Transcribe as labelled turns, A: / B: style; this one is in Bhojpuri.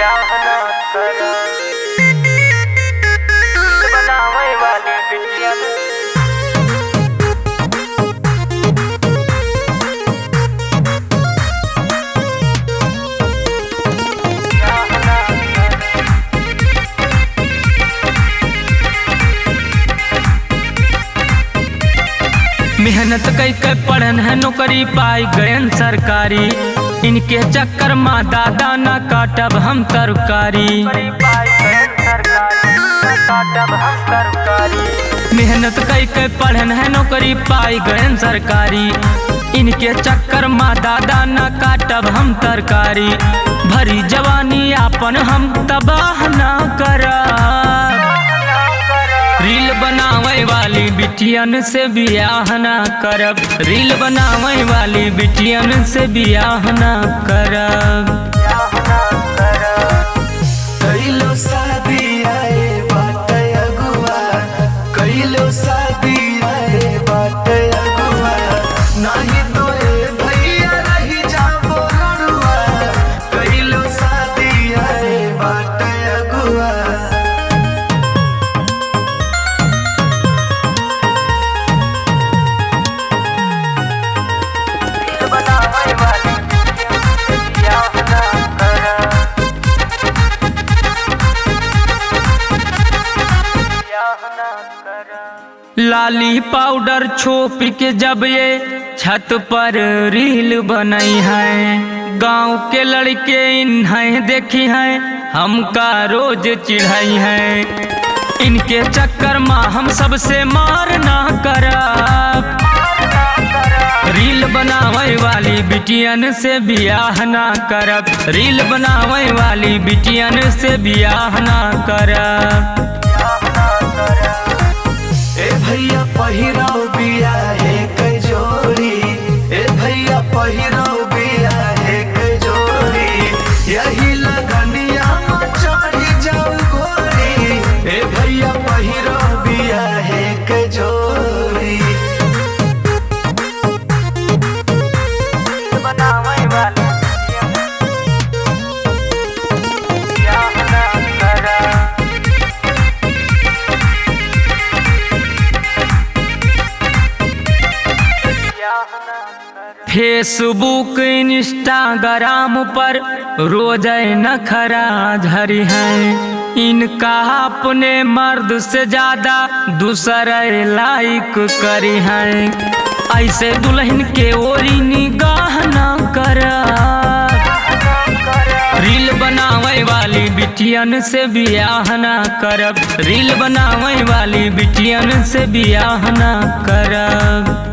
A: ब्याह ना कर बनावे वाली बिटिया मेहनत कई के पढ़न है नौकरी पाई गयन सरकारी। इनके चक्कर माँ दादा ना काटब हम तरकारी। मेहनत कई के पढ़न है नौकरी पाई गयन सरकारी। इनके चक्कर माँ दादा ना काटब हम तरकारी। भरी जवानी आपन हम तबाह ना करा। रील बनावे वाली बिटियन से बियाह ना करब। रील बनावे वाली बिटियन से बियाह ना करब।
B: कइलो शादी आए बाटे अगुआ, कइलो शादी आए बाटे अगुआ, नाही तो ए भैया रही जाबो लड़ुआ। कइलो शादी आए बाटे अगुआ।
A: लाली पाउडर छोप के जब ये छत पर रील बनाई है। गांव के लड़के इन्हें देखी हैं हमका रोज चिढ़ाई है। इनके चक्कर माँ हम सबसे मार ना करब। रील बनावे वाली बिटियन से बियाह ना करब। रील बनावे वाली बिटियन से बियाह ना करब।
B: ए भैया पहिराओ बिया है कई जोड़ी। ए भैया पहिराओ बिया है कई जोड़ी। यही लगनिया में चढ़ी जाओ गोरी। ए भैया पहिराओ बिया है कई जोड़ी।
A: बनावे वाली बियाह ना करब। फेसबुक इंस्टाग्राम पर रोज नखरा झरी है। इनका अपने मर्द से ज्यादा दूसरे लाइक करी है। ऐसे दुल्हन के ओरी निगाह ना करा। रील बनावे वाली बिटियन से बियाह ना करब। रील बनावे वाली बिटियन से बियाह ना करब।